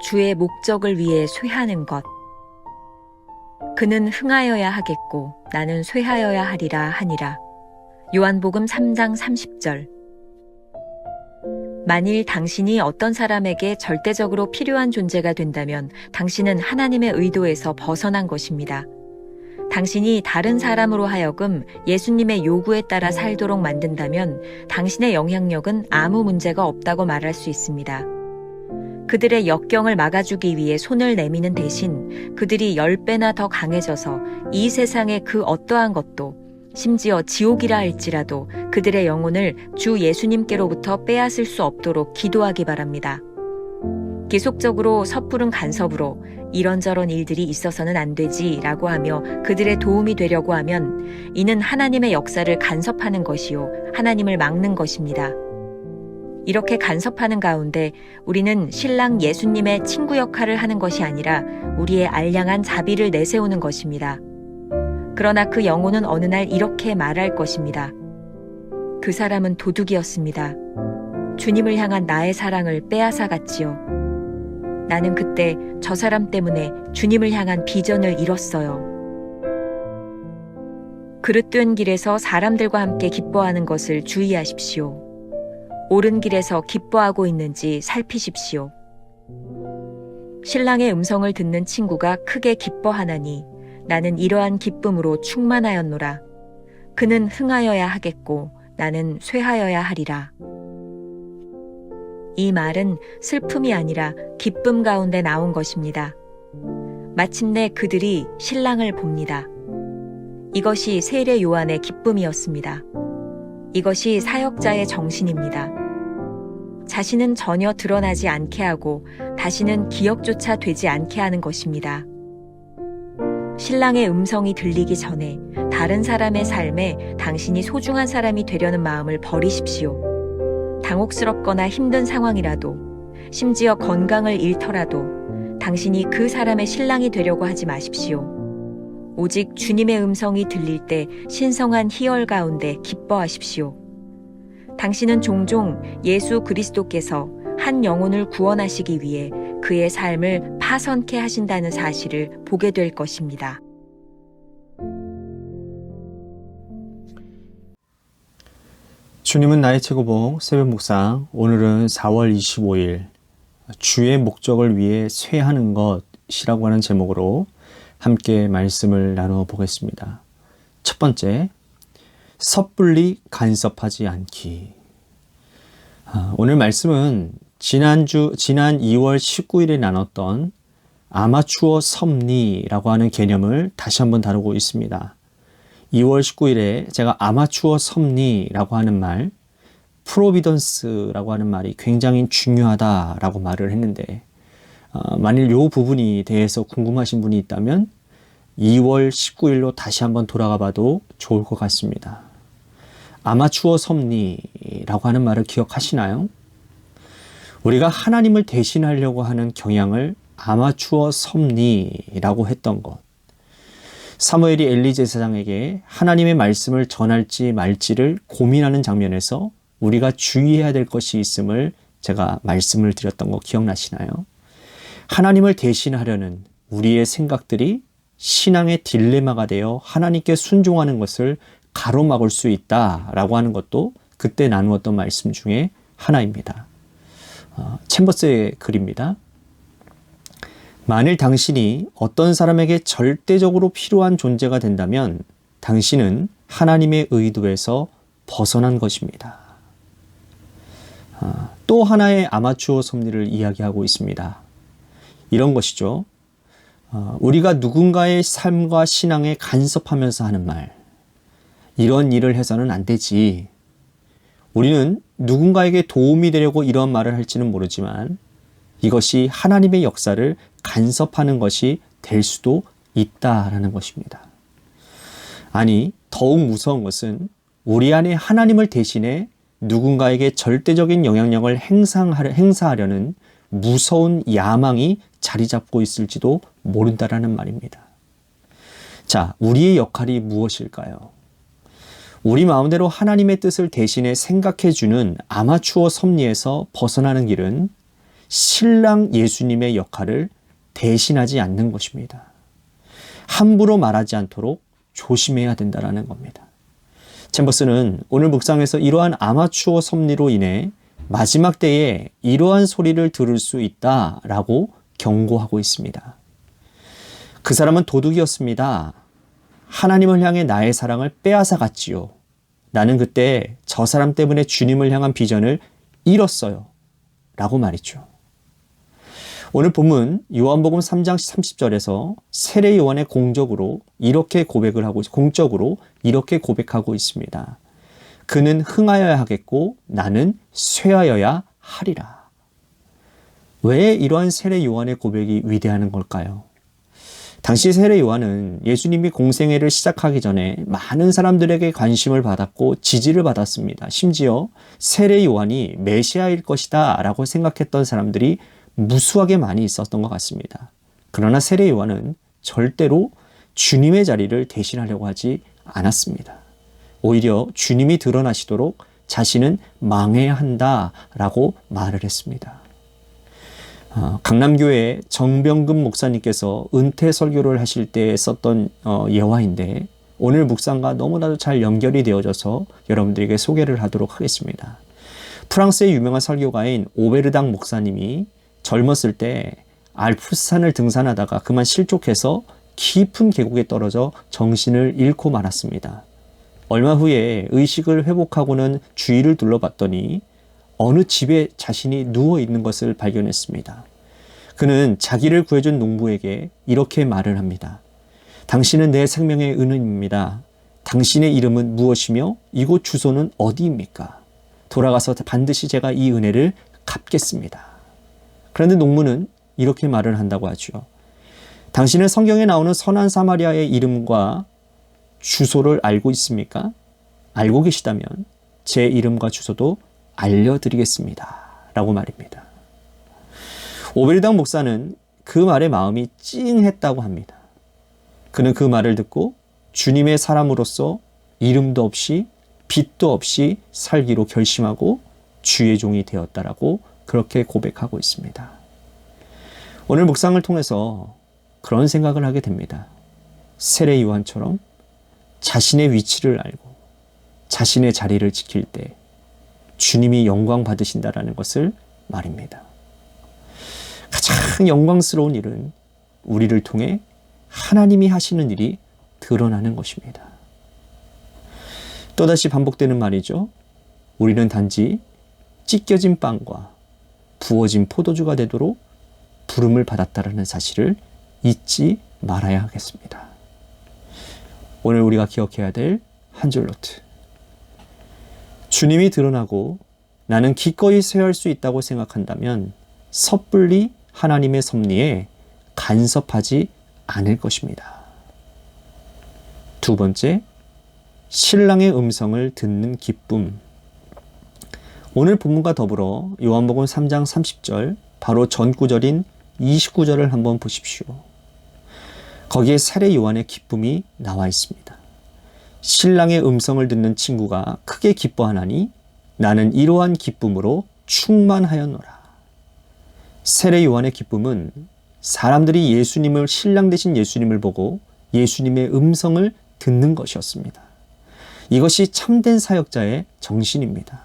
주의 목적을 위해 쇠하는 것. 그는 흥하여야 하겠고 나는 쇠하여야 하리라 하니라. 요한복음 3장 30절. 만일 당신이 어떤 사람에게 절대적으로 필요한 존재가 된다면 당신은 하나님의 의도에서 벗어난 것입니다. 당신이 다른 사람으로 하여금 예수님의 요구에 따라 살도록 만든다면 당신의 영향력은 아무 문제가 없다고 말할 수 있습니다. 그들의 역경을 막아주기 위해 손을 내미는 대신 그들이 10배나 더 강해져서 이 세상의 그 어떠한 것도, 심지어 지옥이라 할지라도 그들의 영혼을 주 예수님께로부터 빼앗을 수 없도록 기도하기 바랍니다. 계속적으로 섣부른 간섭으로 이런저런 일들이 있어서는 안 되지 라고 하며 그들의 도움이 되려고 하면 이는 하나님의 역사를 간섭하는 것이요 하나님을 막는 것입니다. 이렇게 간섭하는 가운데 우리는 신랑 예수님의 친구 역할을 하는 것이 아니라 우리의 알량한 자비를 내세우는 것입니다. 그러나 그 영혼은 어느 날 이렇게 말할 것입니다. 그 사람은 도둑이었습니다. 주님을 향한 나의 사랑을 빼앗아 갔지요. 나는 그때 저 사람 때문에 주님을 향한 비전을 잃었어요. 그릇된 길에서 사람들과 함께 기뻐하는 것을 주의하십시오. 옳은 길에서 기뻐하고 있는지 살피십시오. 신랑의 음성을 듣는 친구가 크게 기뻐하나니 나는 이러한 기쁨으로 충만하였노라. 그는 흥하여야 하겠고 나는 쇠하여야 하리라. 이 말은 슬픔이 아니라 기쁨 가운데 나온 것입니다. 마침내 그들이 신랑을 봅니다. 이것이 세례 요한의 기쁨이었습니다. 이것이 사역자의 정신입니다. 자신은 전혀 드러나지 않게 하고 다시는 기억조차 되지 않게 하는 것입니다. 신랑의 음성이 들리기 전에 다른 사람의 삶에 당신이 소중한 사람이 되려는 마음을 버리십시오. 당혹스럽거나 힘든 상황이라도, 심지어 건강을 잃더라도 당신이 그 사람의 신랑이 되려고 하지 마십시오. 오직 주님의 음성이 들릴 때 신성한 희열 가운데 기뻐하십시오. 당신은 종종 예수 그리스도께서 한 영혼을 구원하시기 위해 그의 삶을 파선케 하신다는 사실을 보게 될 것입니다. 주님은 나의 최고봉 새벽 묵상, 오늘은 4월 25일 주의 목적을 위해 쇠하는 것이라고 하는 제목으로 함께 말씀을 나누어 보겠습니다. 첫 번째, 섣불리 간섭하지 않기. 오늘 말씀은 지난 2월 19일에 나눴던 아마추어 섭리라고 하는 개념을 다시 한번 다루고 있습니다. 2월 19일에 제가 아마추어 섭리라고 하는 말, 프로비던스라고 하는 말이 굉장히 중요하다라고 말을 했는데, 만일 이 부분이 대해서 궁금하신 분이 있다면 2월 19일로 다시 한번 돌아가 봐도 좋을 것 같습니다. 아마추어 섭리라고 하는 말을 기억하시나요? 우리가 하나님을 대신하려고 하는 경향을 아마추어 섭리라고 했던 것. 사무엘이 엘리 제사장에게 하나님의 말씀을 전할지 말지를 고민하는 장면에서 우리가 주의해야 될 것이 있음을 제가 말씀을 드렸던 거 기억나시나요? 하나님을 대신하려는 우리의 생각들이 신앙의 딜레마가 되어 하나님께 순종하는 것을 가로막을 수 있다라고 하는 것도 그때 나누었던 말씀 중에 하나입니다. 챔버스의 글입니다. 만일 당신이 어떤 사람에게 절대적으로 필요한 존재가 된다면 당신은 하나님의 의도에서 벗어난 것입니다. 또 하나의 아마추어 섭리를 이야기하고 있습니다. 이런 것이죠. 우리가 누군가의 삶과 신앙에 간섭하면서 하는 말, 이런 일을 해서는 안 되지. 우리는 누군가에게 도움이 되려고 이런 말을 할지는 모르지만 이것이 하나님의 역사를 간섭하는 것이 될 수도 있다라는 것입니다. 아니, 더욱 무서운 것은 우리 안에 하나님을 대신해 누군가에게 절대적인 영향력을 행사하려는 무서운 야망이 자리 잡고 있을지도 모른다라는 말입니다. 자, 우리의 역할이 무엇일까요? 우리 마음대로 하나님의 뜻을 대신해 생각해주는 아마추어 섭리에서 벗어나는 길은 신랑 예수님의 역할을 대신하지 않는 것입니다. 함부로 말하지 않도록 조심해야 된다는 겁니다. 챔버스는 오늘 묵상에서 이러한 아마추어 섭리로 인해 마지막 때에 이러한 소리를 들을 수 있다라고 경고하고 있습니다. 그 사람은 도둑이었습니다. 하나님을 향해 나의 사랑을 빼앗아 갔지요. 나는 그때 저 사람 때문에 주님을 향한 비전을 잃었어요. 라고 말이죠. 오늘 본문 요한복음 3장 30절에서 세례 요한의 공적으로 이렇게 공적으로 이렇게 고백하고 있습니다. 그는 흥하여야 하겠고 나는 쇠하여야 하리라. 왜 이러한 세례 요한의 고백이 위대한 걸까요? 당시 세례 요한은 예수님이 공생애를 시작하기 전에 많은 사람들에게 관심을 받았고 지지를 받았습니다. 심지어 세례 요한이 메시아일 것이다 라고 생각했던 사람들이 무수하게 많이 있었던 것 같습니다. 그러나 세례 요한은 절대로 주님의 자리를 대신하려고 하지 않았습니다. 오히려 주님이 드러나시도록 자신은 망해야 한다라고 말을 했습니다. 강남교회 정병금 목사님께서 은퇴 설교를 하실 때 썼던 예화인데 오늘 묵상과 너무나도 잘 연결이 되어져서 여러분들에게 소개를 하도록 하겠습니다. 프랑스의 유명한 설교가인 오베르당 목사님이 젊었을 때 알프스산을 등산하다가 그만 실족해서 깊은 계곡에 떨어져 정신을 잃고 말았습니다. 얼마 후에 의식을 회복하고는 주위를 둘러봤더니 어느 집에 자신이 누워 있는 것을 발견했습니다. 그는 자기를 구해준 농부에게 이렇게 말을 합니다. 당신은 내 생명의 은은입니다. 당신의 이름은 무엇이며 이곳 주소는 어디입니까? 돌아가서 반드시 제가 이 은혜를 갚겠습니다. 그런데 농부는 이렇게 말을 한다고 하죠. 당신은 성경에 나오는 선한 사마리아의 이름과 주소를 알고 있습니까? 알고 계시다면 제 이름과 주소도 알려드리겠습니다. 라고 말입니다. 오베르당 목사는 그 말에 마음이 찡했다고 합니다. 그는 그 말을 듣고 주님의 사람으로서 이름도 없이 빛도 없이 살기로 결심하고 주의 종이 되었다라고 그렇게 고백하고 있습니다. 오늘 묵상을 통해서 그런 생각을 하게 됩니다. 세례 요한처럼 자신의 위치를 알고 자신의 자리를 지킬 때 주님이 영광 받으신다라는 것을 말입니다. 가장 영광스러운 일은 우리를 통해 하나님이 하시는 일이 드러나는 것입니다. 또다시 반복되는 말이죠. 우리는 단지 찢겨진 빵과 부어진 포도주가 되도록 부름을 받았다라는 사실을 잊지 말아야 하겠습니다. 오늘 우리가 기억해야 될 한 줄 노트. 주님이 드러나고 나는 기꺼이 쇠할 수 있다고 생각한다면 섣불리 하나님의 섭리에 간섭하지 않을 것입니다. 두 번째, 신랑의 음성을 듣는 기쁨. 오늘 본문과 더불어 요한복음 3장 30절, 바로 전 구절인 29절을 한번 보십시오. 거기에 세례 요한의 기쁨이 나와 있습니다. 신랑의 음성을 듣는 친구가 크게 기뻐하나니 나는 이러한 기쁨으로 충만하였노라. 세례 요한의 기쁨은 사람들이 예수님을, 신랑 되신 예수님을 보고 예수님의 음성을 듣는 것이었습니다. 이것이 참된 사역자의 정신입니다.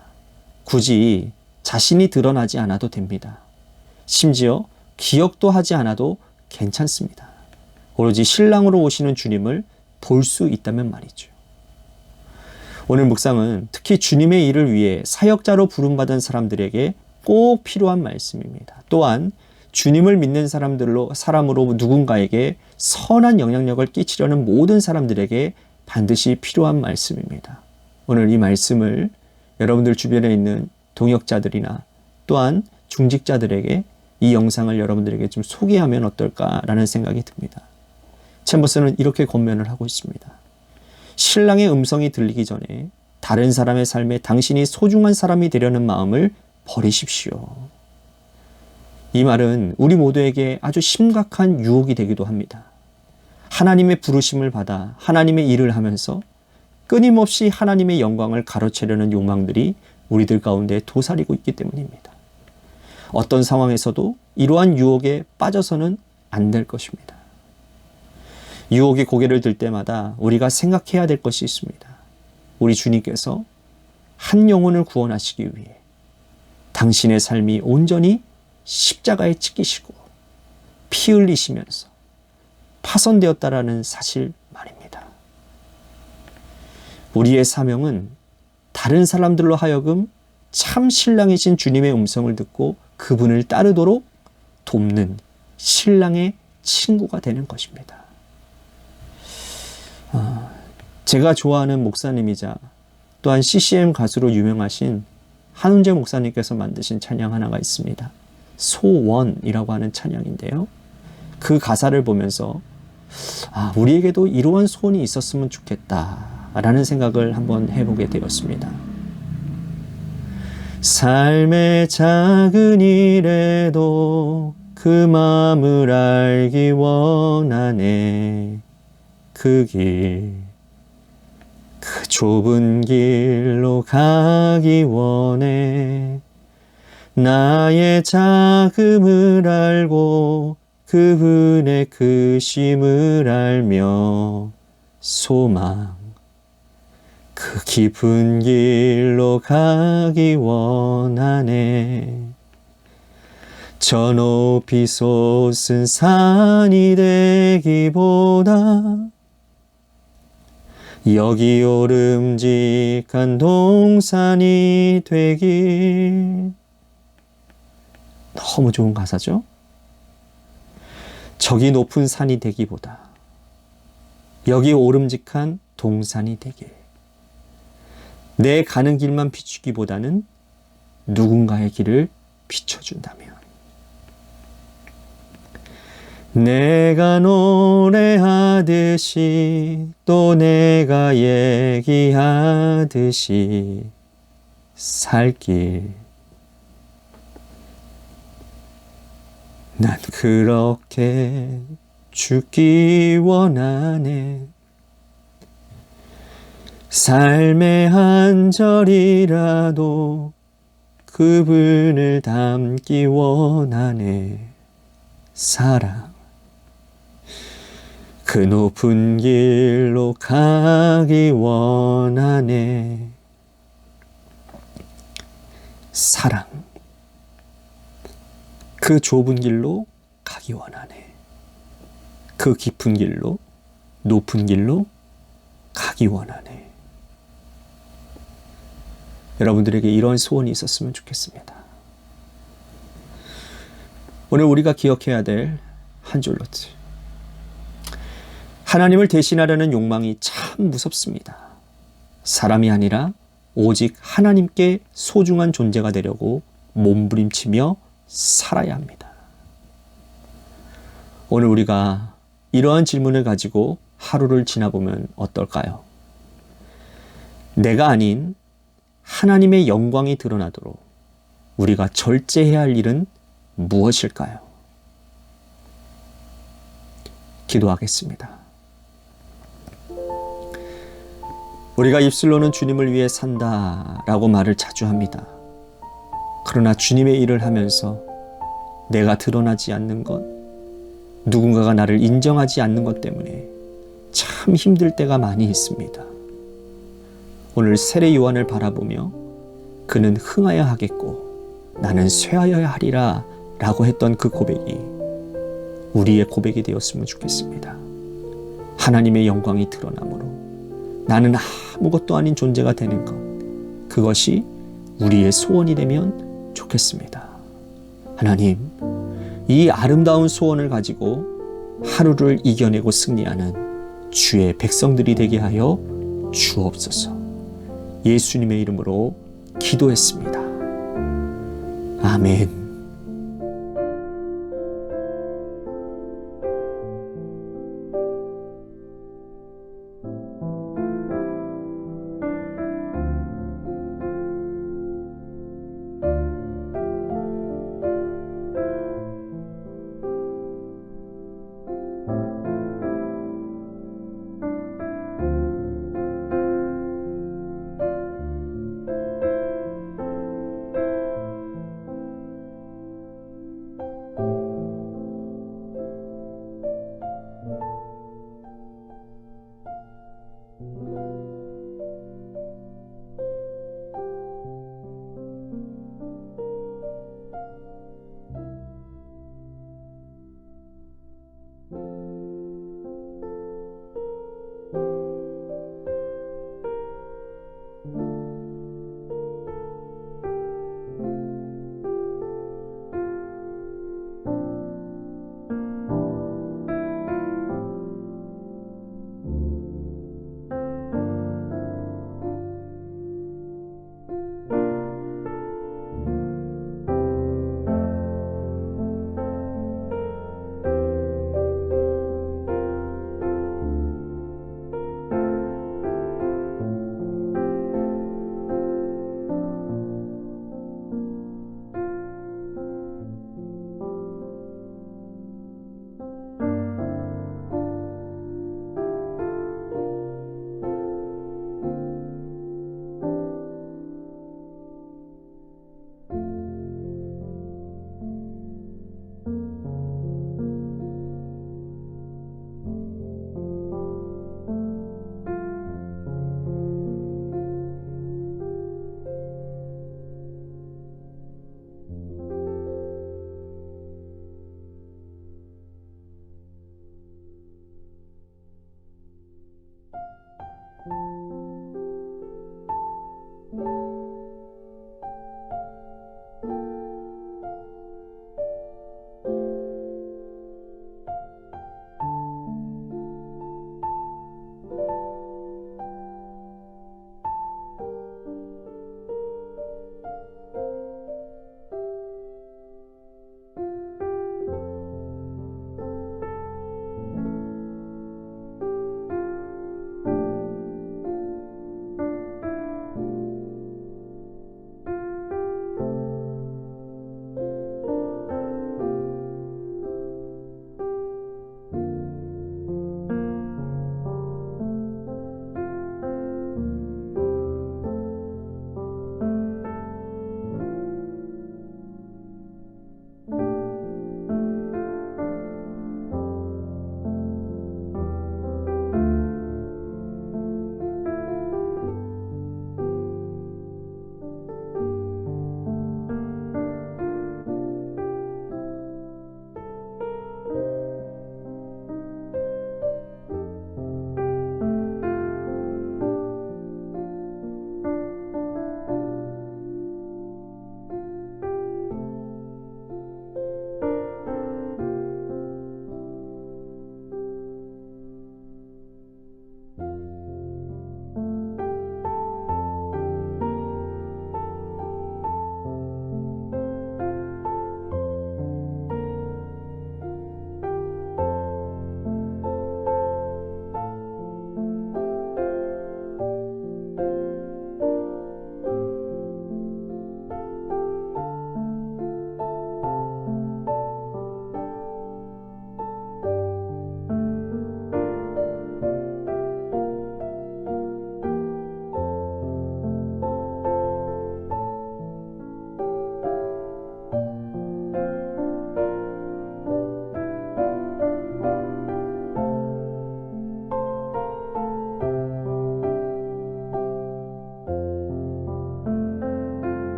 굳이 자신이 드러나지 않아도 됩니다. 심지어 기억도 하지 않아도 괜찮습니다. 오로지 신랑으로 오시는 주님을 볼 수 있다면 말이죠. 오늘 묵상은 특히 주님의 일을 위해 사역자로 부름받은 사람들에게 꼭 필요한 말씀입니다. 또한 주님을 믿는 사람으로 누군가에게 선한 영향력을 끼치려는 모든 사람들에게 반드시 필요한 말씀입니다. 오늘 이 말씀을 여러분들 주변에 있는 동역자들이나 또한 중직자들에게 이 영상을 여러분들에게 좀 소개하면 어떨까라는 생각이 듭니다. 챔버스는 이렇게 권면을 하고 있습니다. 신랑의 음성이 들리기 전에 다른 사람의 삶에 당신이 소중한 사람이 되려는 마음을 버리십시오. 이 말은 우리 모두에게 아주 심각한 유혹이 되기도 합니다. 하나님의 부르심을 받아 하나님의 일을 하면서 끊임없이 하나님의 영광을 가로채려는 욕망들이 우리들 가운데 도사리고 있기 때문입니다. 어떤 상황에서도 이러한 유혹에 빠져서는 안 될 것입니다. 유혹이 고개를 들 때마다 우리가 생각해야 될 것이 있습니다. 우리 주님께서 한 영혼을 구원하시기 위해 당신의 삶이 온전히 십자가에 찍히시고 피 흘리시면서 파손되었다라는 사실 말입니다. 우리의 사명은 다른 사람들로 하여금 참 신랑이신 주님의 음성을 듣고 그분을 따르도록 돕는 신랑의 친구가 되는 것입니다. 제가 좋아하는 목사님이자 또한 CCM 가수로 유명하신 한훈재 목사님께서 만드신 찬양 하나가 있습니다. 소원이라고 하는 찬양인데요. 그 가사를 보면서 우리에게도 이러한 소원이 있었으면 좋겠다라는 생각을 한번 해보게 되었습니다. 삶의 작은 일에도 그 마음을 알기 원하네. 그 좁은 길로 가기 원해. 나의 작음을 알고 그분의 크심을 알며 소망 그 깊은 길로 가기 원하네. 저 높이 솟은 산이 되기보다 여기 오름직한 동산이 되길. 너무 좋은 가사죠? 저기 높은 산이 되기보다 여기 오름직한 동산이 되길. 내 가는 길만 비추기보다는 누군가의 길을 비춰준다면, 내가 노래하듯이 또 내가 얘기하듯이 살길. 난 그렇게 죽기 원하네. 삶의 한 절이라도 그분을 닮기 원하네. 사랑 그 높은 길로 가기 원하네. 사랑 그 좁은 길로 가기 원하네. 그 깊은 길로, 높은 길로 가기 원하네. 여러분들에게 이런 소원이 있었으면 좋겠습니다. 오늘 우리가 기억해야 될 한 줄 노트. 하나님을 대신하려는 욕망이 참 무섭습니다. 사람이 아니라 오직 하나님께 소중한 존재가 되려고 몸부림치며 살아야 합니다. 오늘 우리가 이러한 질문을 가지고 하루를 지나보면 어떨까요? 내가 아닌 하나님의 영광이 드러나도록 우리가 절제해야 할 일은 무엇일까요? 기도하겠습니다. 우리가 입술로는 주님을 위해 산다라고 말을 자주 합니다. 그러나 주님의 일을 하면서 내가 드러나지 않는 것, 누군가가 나를 인정하지 않는 것 때문에 참 힘들 때가 많이 있습니다. 오늘 세례 요한을 바라보며 그는 흥하여 하겠고 나는 쇠하여야 하리라 라고 했던 그 고백이 우리의 고백이 되었으면 좋겠습니다. 하나님의 영광이 드러나므로 나는 아무것도 아닌 존재가 되는 것, 그것이 우리의 소원이 되면 좋겠습니다. 하나님, 이 아름다운 소원을 가지고 하루를 이겨내고 승리하는 주의 백성들이 되게 하여 주옵소서. 예수님의 이름으로 기도했습니다. 아멘.